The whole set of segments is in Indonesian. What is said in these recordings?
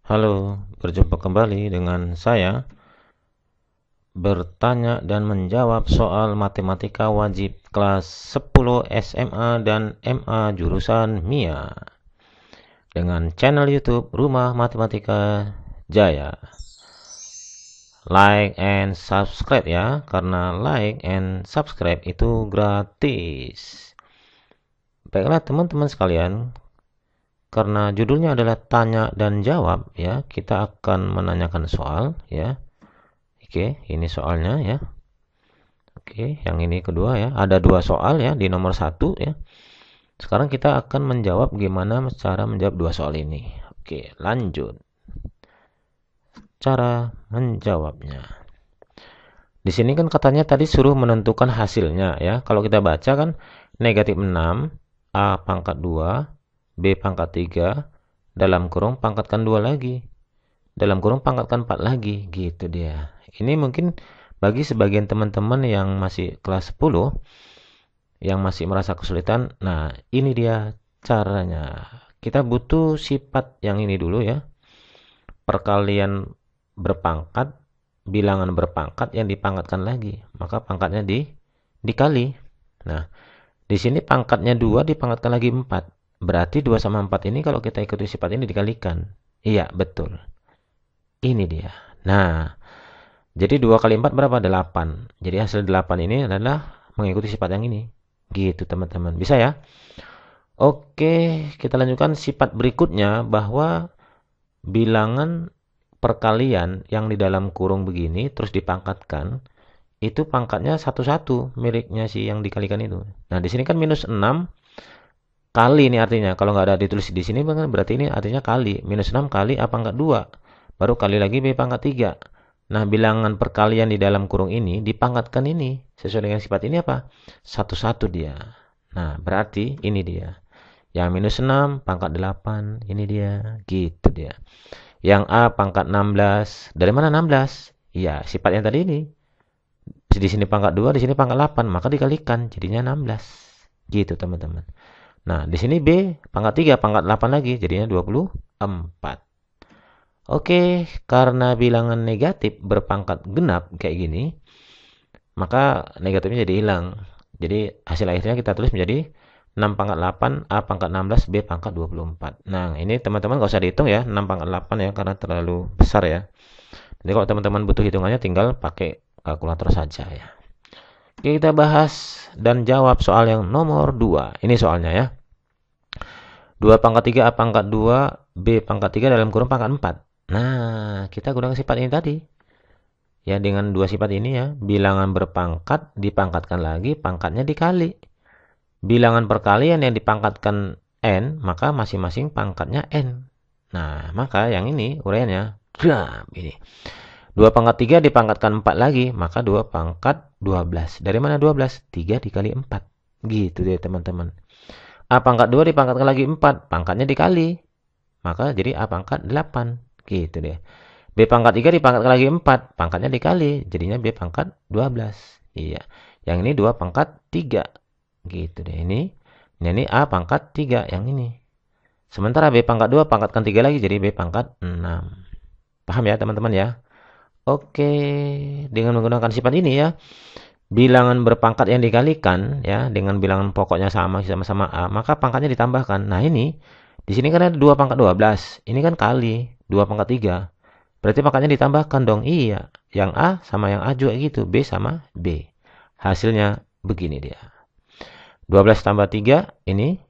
Halo, berjumpa kembali dengan saya bertanya dan menjawab soal matematika wajib kelas 10 SMA dan MA jurusan MIA dengan channel YouTube Rumah Matematika Jaya. Like and subscribe ya, karena like and subscribe itu gratis. Baiklah teman-teman sekalian, karena judulnya adalah tanya dan jawab ya, kita akan menanyakan soal ya. Oke, ini soalnya ya. Oke, yang ini kedua ya. Ada dua soal ya di nomor satu ya. Sekarang kita akan menjawab gimana cara menjawab dua soal ini. Oke, lanjut. Cara menjawabnya. Di sini kan katanya tadi suruh menentukan hasilnya ya. Kalau kita baca kan negatif 6, A pangkat 2, B pangkat 3, dalam kurung pangkatkan 2 lagi. Dalam kurung pangkatkan 4 lagi. Gitu dia. Ini mungkin bagi sebagian teman-teman yang masih kelas 10 yang masih merasa kesulitan. Nah, ini dia caranya. Kita butuh sifat yang ini dulu ya. Perkalian berpangkat, bilangan berpangkat yang dipangkatkan lagi. Maka pangkatnya dikali. Nah, di sini pangkatnya 2 dipangkatkan lagi 4. Berarti 2 sama 4 ini kalau kita ikuti sifat ini dikalikan. Iya, betul. Ini dia. Nah, jadi 2 kali 4 berapa? 8. Jadi hasil 8 ini adalah mengikuti sifat yang ini. Gitu teman-teman. Bisa ya? Oke, kita lanjutkan sifat berikutnya bahwa bilangan perkalian yang di dalam kurung begini terus dipangkatkan, itu pangkatnya satu-satu miliknya si yang dikalikan itu. Nah, di sini kan minus 6 kali ini artinya. Kalau nggak ada ditulis di sini berarti ini artinya kali. Minus 6 kali A pangkat 2. Baru kali lagi B pangkat 3. Nah, bilangan perkalian di dalam kurung ini dipangkatkan ini. Sesuai dengan sifat ini apa? Satu-satu dia. Nah, berarti ini dia. Yang minus 6 pangkat 8. Ini dia. Gitu dia. Yang A pangkat 16. Dari mana 16? Iya, sifat yang tadi ini. Di sini pangkat 2, di sini pangkat 8. Maka dikalikan. Jadinya 16. Gitu teman-teman. Nah, di sini B pangkat 3, pangkat 8 lagi. Jadinya 24. Oke, karena bilangan negatif berpangkat genap kayak gini, maka negatifnya jadi hilang. Jadi hasil akhirnya kita tulis menjadi 6 pangkat 8, A pangkat 16, B pangkat 24. Nah, ini teman-teman gak usah dihitung ya, 6 pangkat 8 ya, karena terlalu besar ya. Jadi kalau teman-teman butuh hitungannya tinggal pakai kalkulator saja ya. Oke, kita bahas dan jawab soal yang nomor 2. Ini soalnya ya. 2 pangkat 3, A pangkat 2, B pangkat 3 dalam kurung pangkat 4. Nah, kita gunakan sifat ini tadi. Ya, dengan dua sifat ini ya. Bilangan berpangkat dipangkatkan lagi, pangkatnya dikali. Bilangan perkalian yang dipangkatkan n, maka masing-masing pangkatnya n. Nah, maka yang ini uraiannya. Ini. 2 pangkat 3 dipangkatkan 4 lagi, maka 2 pangkat 12. Dari mana 12? 3 dikali 4. Gitu deh teman-teman. A pangkat 2 dipangkatkan lagi 4, pangkatnya dikali. Maka jadi A pangkat 8. Gitu deh. B pangkat 3 dipangkatkan lagi 4. Pangkatnya dikali. Jadinya B pangkat 12. Iya. Yang ini 2 pangkat 3. Gitu deh. Ini A pangkat 3. Yang ini. Sementara B pangkat 2 pangkatkan 3 lagi. Jadi B pangkat 6. Paham ya teman-teman ya? Oke. Dengan menggunakan sifat ini ya. Bilangan berpangkat yang dikalikan ya. Dengan bilangan pokoknya sama-sama A. Maka pangkatnya ditambahkan. Nah ini. Di sini kan ada 2 pangkat 12. Ini kan kali 2 pangkat 3. Berarti pangkatnya ditambahkan dong. Iya. Yang A sama yang A juga gitu. B sama B. Hasilnya begini dia. 12 tambah 3 ini.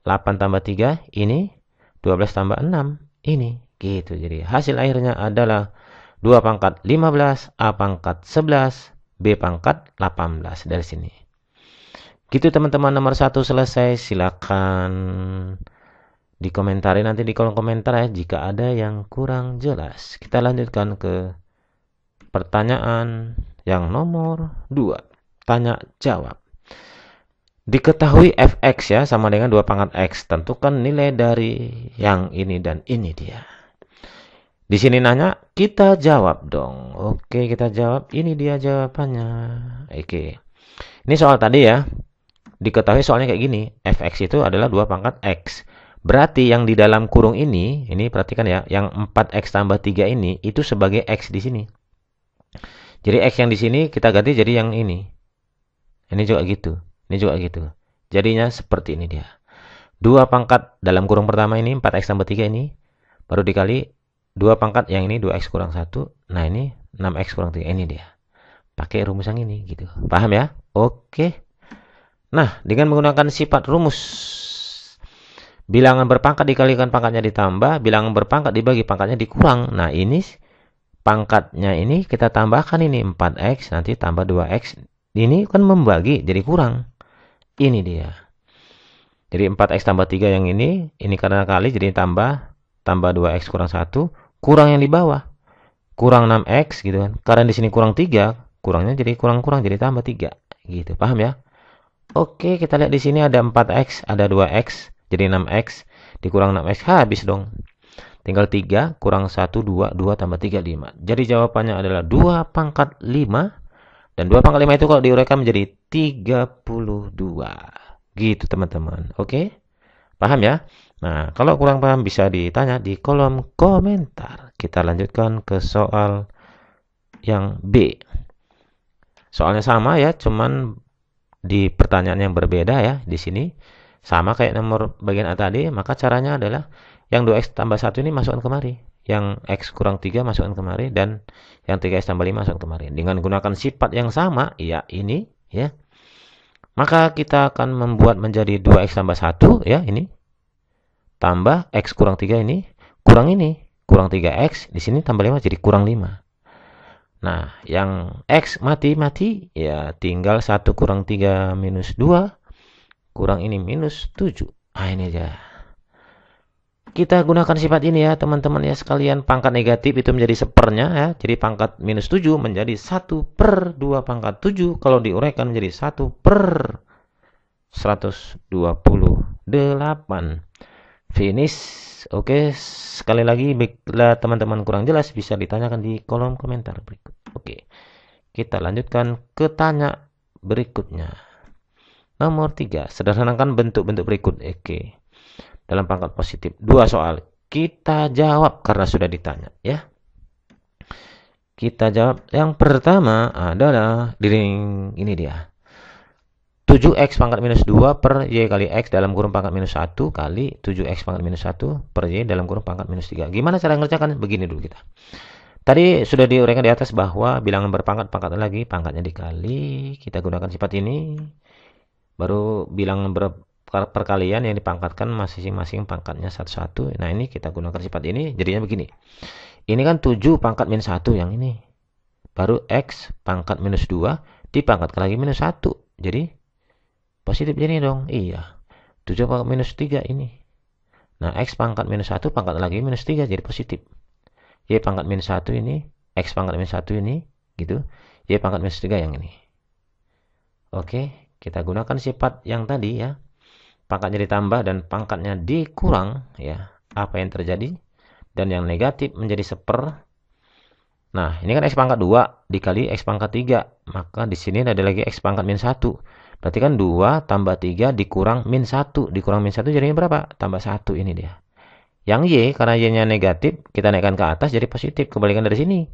8 tambah 3 ini. 12 tambah 6 ini. Gitu. Jadi hasil akhirnya adalah 2 pangkat 15. A pangkat 11. B pangkat 18. Dari sini. Gitu teman-teman, nomor 1 selesai. Silakan dikomentari nanti di kolom komentar ya jika ada yang kurang jelas. Kita lanjutkan ke pertanyaan yang nomor 2. Tanya jawab. Diketahui fx ya sama dengan 2 pangkat x. Tentukan nilai dari yang ini dan ini dia. Di sini nanya, kita jawab dong. Oke, kita jawab. Ini dia jawabannya. Oke. Ini soal tadi ya. Diketahui soalnya kayak gini. Fx itu adalah 2 pangkat x. Berarti yang di dalam kurung ini perhatikan ya, yang 4x tambah 3 ini, itu sebagai x di sini. Jadi x yang di sini kita ganti jadi yang ini. Ini juga gitu. Ini juga gitu. Jadinya seperti ini dia. 2 pangkat dalam kurung pertama ini, 4x tambah 3 ini, baru dikali 2 pangkat yang ini, 2x kurang 1. Nah ini 6x kurang 3. Ini dia. Pakai rumus yang ini gitu. Paham ya? Oke. Nah, dengan menggunakan sifat rumus bilangan berpangkat dikalikan pangkatnya ditambah, bilangan berpangkat dibagi pangkatnya dikurang. Nah, ini pangkatnya ini kita tambahkan ini 4x, nanti tambah 2x. Ini kan membagi, jadi kurang. Ini dia. Jadi 4x tambah 3 yang ini karena kali, jadi tambah 2x kurang 1, kurang yang di bawah. Kurang 6x gitu kan. Karena di sini kurang 3, kurangnya jadi kurang-kurang, jadi tambah 3. Gitu, paham ya? Oke, kita lihat di sini ada 4x, ada 2x. Jadi 6x, dikurang 6x, habis dong. Tinggal 3, kurang 1, 2, 2 tambah 3, 5. Jadi jawabannya adalah 2 pangkat 5. Dan 2 pangkat 5 itu kalau diuraikan menjadi 32. Gitu teman-teman. Oke? Paham ya? Nah, kalau kurang paham bisa ditanya di kolom komentar. Kita lanjutkan ke soal yang B. Soalnya sama ya, cuman di pertanyaan yang berbeda ya di sini. Sama kayak nomor bagian A tadi, maka caranya adalah yang 2x tambah 1 ini masukkan kemari. Yang x kurang 3 masukkan kemari, dan yang 3x tambah 5 masukkan kemari. Dengan gunakan sifat yang sama, ya ini, ya. Maka kita akan membuat menjadi 2x tambah 1, ya ini. Tambah x kurang 3 ini, kurang 3x, di sini tambah 5 jadi kurang 5. Nah, yang x mati, ya tinggal 1 kurang 3 minus 2. Kurang ini minus 7. Nah, ini aja. Kita gunakan sifat ini ya, teman-teman ya sekalian. Pangkat negatif itu menjadi sepernya ya. Jadi pangkat minus 7 menjadi 1 per 2 pangkat 7. Kalau diuraikan menjadi 1 per 128. Finish. Oke, sekali lagi bila teman-teman kurang jelas bisa ditanyakan di kolom komentar berikut. Oke, kita lanjutkan ke tanya berikutnya. Nomor 3, sederhanakan bentuk-bentuk berikut. Oke. Dalam pangkat positif. 2 soal. Kita jawab karena sudah ditanya. Ya. Kita jawab. Yang pertama adalah ini dia. 7x pangkat minus 2 per y kali x dalam kurung pangkat minus 1 kali 7x pangkat minus 1 per y dalam kurung pangkat minus 3. Gimana cara mengerjakan? Begini dulu kita. Tadi sudah diuraikan di atas bahwa bilangan berpangkat, pangkat lagi, pangkatnya dikali. Kita gunakan sifat ini. Baru bilangan perkalian yang dipangkatkan masing-masing pangkatnya satu-satu. Nah, ini kita gunakan sifat ini, jadinya begini. Ini kan 7 pangkat minus 1 yang ini. Baru x pangkat minus 2 dipangkatkan lagi minus 1. Jadi positif jadi dong. Iya. 7 pangkat minus 3 ini. Nah, x pangkat minus 1 pangkat lagi minus 3 jadi positif. Y pangkat minus 1 ini, x pangkat minus 1 ini, gitu. Y pangkat minus 3 yang ini. Oke. Kita gunakan sifat yang tadi ya. Pangkatnya ditambah dan pangkatnya dikurang ya. Apa yang terjadi? Dan yang negatif menjadi seper. Nah, ini kan x pangkat 2 dikali x pangkat 3. Maka di sini ada lagi x pangkat min 1. Berarti kan 2 tambah 3 dikurang min 1. Dikurang min 1 jadinya berapa? Tambah 1 ini dia. Yang y, karena y-nya negatif, kita naikkan ke atas jadi positif. Kebalikan dari sini.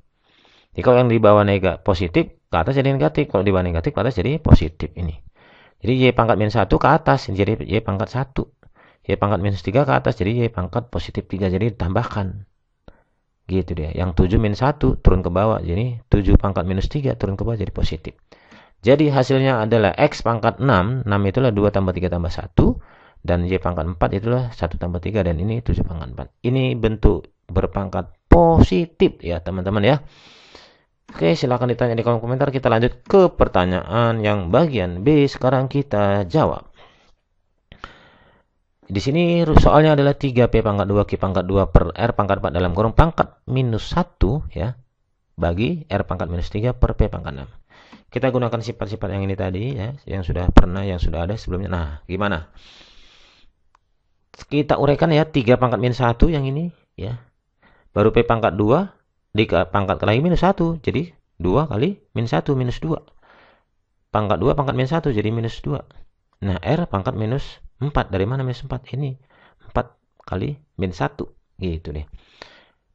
Jadi kalau yang di bawah positif, ke atas jadi negatif. Kalau di bawah negatif, ke atas jadi positif ini. Jadi y pangkat minus 1 ke atas, jadi y pangkat 1. Y pangkat minus 3 ke atas, jadi y pangkat positif 3. Jadi ditambahkan. Gitu dia. Yang 7 minus 1 turun ke bawah. Jadi 7 pangkat minus 3 turun ke bawah jadi positif. Jadi hasilnya adalah x pangkat 6. 6 itulah 2 tambah 3 tambah 1. Dan y pangkat 4 itulah 1 tambah 3. Dan ini 7 pangkat 4. Ini bentuk berpangkat positif ya teman-teman ya. Oke, silahkan ditanya di kolom komentar. Kita lanjut ke pertanyaan yang bagian B. Sekarang kita jawab. Di sini soalnya adalah 3P pangkat 2 Q pangkat 2 per R pangkat 4 dalam kurung pangkat minus 1 ya. Bagi R pangkat minus 3 per P pangkat 6. Kita gunakan sifat-sifat yang ini tadi ya. Yang sudah ada sebelumnya. Nah, gimana? Kita uraikan ya. 3 pangkat minus 1 yang ini ya. Baru P pangkat 2. Pangkat lagi minus 1. Jadi 2 kali minus 1 minus 2. Pangkat 2 pangkat minus 1 jadi minus 2. Nah, R pangkat minus 4. Dari mana minus 4? Ini 4 kali min 1. Gitu deh.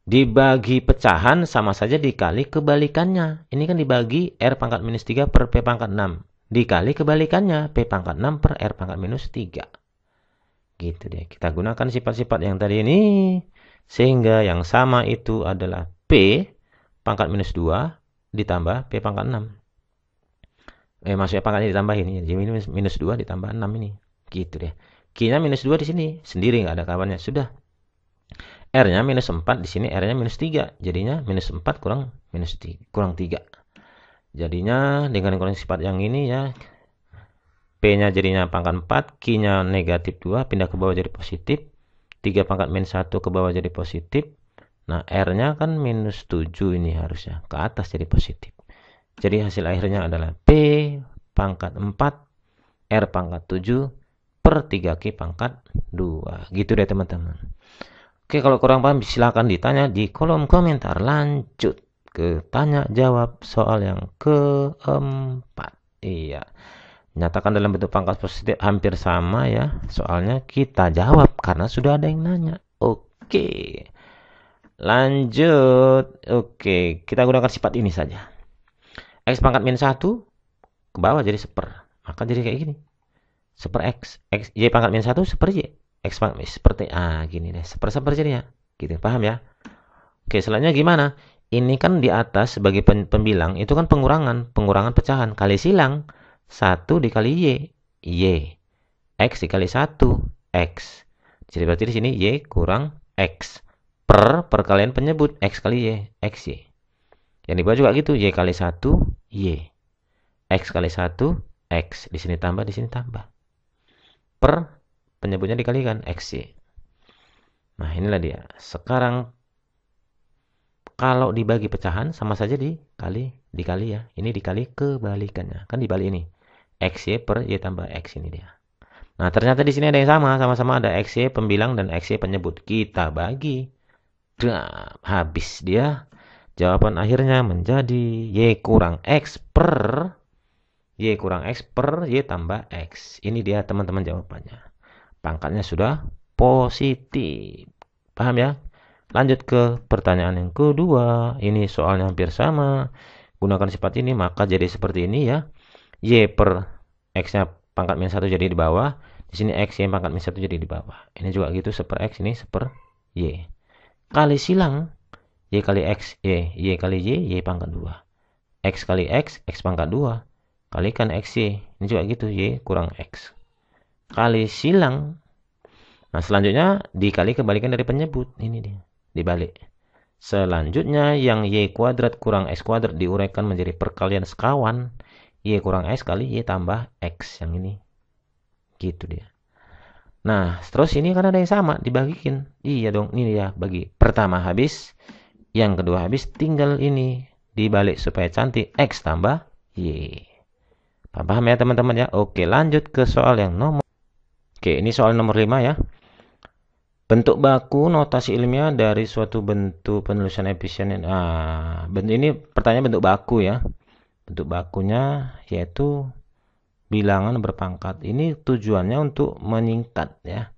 Dibagi pecahan sama saja dikali kebalikannya. Ini kan dibagi R pangkat minus 3 per P pangkat 6. Dikali kebalikannya, P pangkat 6 per R pangkat minus 3. Gitu deh. Kita gunakan sifat-sifat yang tadi ini. Sehingga yang sama itu adalah P pangkat minus 2 ditambah P pangkat 6. Maksudnya pangkatnya ditambahin. Jadi minus 2 ditambah 6 ini. Gitu deh. Q-nya minus 2 di sini. Sendiri nggak ada kawannya. Sudah. R-nya minus 4, di sini R-nya minus 3. Jadinya minus 4 kurang 3. Jadinya dengan kurang sifat yang ini ya, P-nya jadinya pangkat 4, Q-nya negatif 2, pindah ke bawah jadi positif. 3 pangkat min 1 ke bawah jadi positif. Nah, R-nya kan minus 7 ini harusnya. Ke atas jadi positif. Jadi hasil akhirnya adalah P pangkat 4, R pangkat 7, per 3Q pangkat 2. Gitu deh teman-teman. Oke, kalau kurang paham silakan ditanya di kolom komentar. Lanjut ke tanya jawab soal yang keempat. Iya. Nyatakan dalam bentuk pangkat positif hampir sama ya. Soalnya kita jawab karena sudah ada yang nanya. Oke. Lanjut. Oke, kita gunakan sifat ini saja. X pangkat min 1 ke bawah jadi seper. Maka jadi kayak gini. Seper X. Y pangkat min 1 seper Y. X seperti gini deh, seper jadinya. Gitu, paham ya? Oke, selanjutnya gimana? Ini kan di atas sebagai pembilang, itu kan pengurangan pecahan. Kali silang, 1 dikali Y. X dikali 1, X. Jadi berarti di sini Y kurang X. Per perkalian penyebut, X kali Y, XY. Yang di bawah juga gitu, Y kali 1, Y. X kali 1, X. Di sini tambah, di sini tambah. Per penyebutnya dikalikan XY. Nah, inilah dia. Sekarang kalau dibagi pecahan sama saja dikali ya. Ini dikali kebalikannya. Kan dibalik ini. XY per Y tambah X ini dia. Nah, ternyata di sini ada yang sama-sama ada XY pembilang dan XY penyebut. Kita bagi. Nah, habis dia. Jawaban akhirnya menjadi Y kurang X per Y tambah X. Ini dia teman-teman jawabannya. Pangkatnya sudah positif. Paham ya? Lanjut ke pertanyaan yang kedua. Ini soalnya hampir sama. Gunakan sifat ini, maka jadi seperti ini ya. Y per X-nya pangkat min 1 jadi di bawah. Di sini X Y pangkat min 1 jadi di bawah. Ini juga gitu, seper X, ini seper Y. Kali silang, Y kali X, Y kali Y pangkat 2. X kali X pangkat 2. Kalikan XY. Ini juga gitu, Y kurang X. Kali silang. Nah, selanjutnya dikali kebalikan dari penyebut. Ini dia, dibalik. Selanjutnya yang Y kuadrat kurang X kuadrat diuraikan menjadi perkalian sekawan. Y kurang X kali Y tambah X. Yang ini. Gitu dia. Nah, terus ini kan ada yang sama, dibagikan. Iya dong, ini ya, bagi. Pertama habis, yang kedua habis, tinggal ini. Dibalik supaya cantik, X tambah Y. Paham ya teman-teman ya? Oke, lanjut ke soal yang nomor. Oke, ini soal nomor 5 ya. Bentuk baku notasi ilmiah dari suatu bentuk penulisan efisien. Ini pertanyaan bentuk baku ya. Bentuk bakunya yaitu bilangan berpangkat. Ini tujuannya untuk menyingkat ya.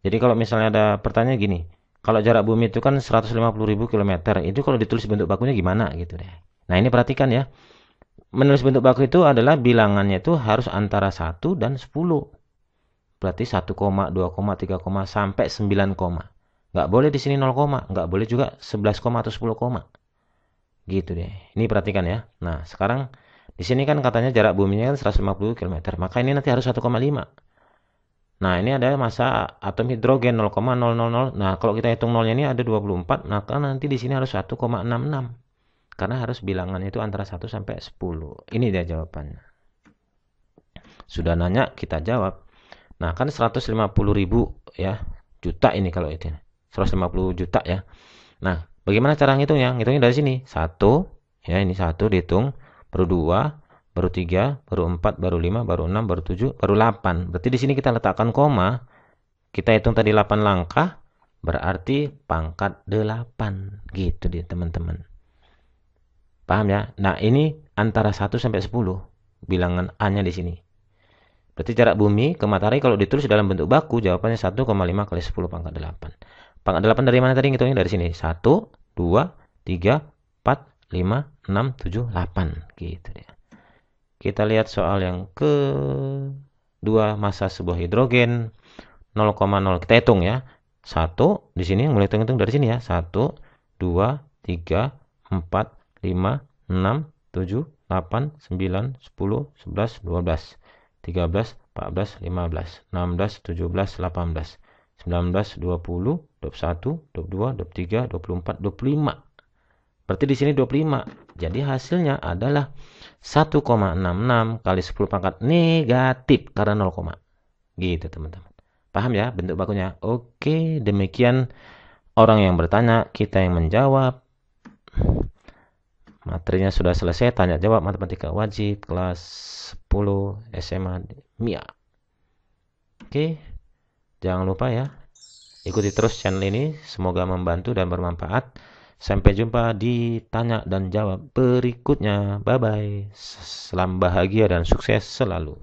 Jadi kalau misalnya ada pertanyaan gini. Kalau jarak bumi itu kan 150.000 km. Itu kalau ditulis bentuk bakunya gimana gitu deh. Nah, ini perhatikan ya. Menulis bentuk baku itu adalah bilangannya itu harus antara 1 dan 10. Berarti 1, 2, 3, sampai 9, nggak boleh di sini 0, nggak boleh juga 11, atau 10, gitu deh. Ini perhatikan ya. Nah, sekarang di sini kan katanya jarak buminya kan 150 km, maka ini nanti harus 1,5. Nah, ini ada massa atom hidrogen 0,000. Nah, kalau kita hitung nolnya ini ada 24, maka nanti di sini harus 1,66. Karena harus bilangannya itu antara 1 sampai 10. Ini dia jawabannya. Sudah nanya, kita jawab. Nah, kan 150.000 ya, juta ini kalau itu. 150 juta ya. Nah, bagaimana cara ngitungnya? Ngitungnya dari sini. 1, ya ini 1 dihitung, baru 2, baru 3, baru 4, baru 5, baru 6, baru 7, baru 8. Berarti di sini kita letakkan koma. Kita hitung tadi 8 langkah, berarti pangkat 8. Gitu dia, teman-teman. Paham ya? Nah, ini antara 1 sampai 10. Bilangan A-nya di sini. Berarti jarak bumi ke matahari kalau ditulis dalam bentuk baku, jawabannya 1,5 kali 10 pangkat 8. Pangkat 8 dari mana tadi ngitungnya? Dari sini. 1, 2, 3, 4, 5, 6, 7, 8. Gitu ya. Kita lihat soal yang kedua, massa sebuah hidrogen 0,0. Kita hitung ya. 1 di sini mulai hitung-hitung dari sini ya. 1, 2, 3, 4, 5, 6, 7, 8, 9, 10, 11, 12, 13, 14, 15, 16, 17, 18, 19, 20, 21, 22, 23, 24, 25. Berarti di sini 25. Jadi hasilnya adalah 1,66 kali 10 pangkat negatif karena 0, gitu teman-teman. Paham ya bentuk bakunya? Oke, demikian orang yang bertanya, kita yang menjawab. Materinya sudah selesai, tanya jawab matematika wajib kelas 10 SMA MIA. Oke, jangan lupa ya, ikuti terus channel ini, semoga membantu dan bermanfaat. Sampai jumpa di tanya dan jawab berikutnya. Bye bye. Salam bahagia dan sukses selalu.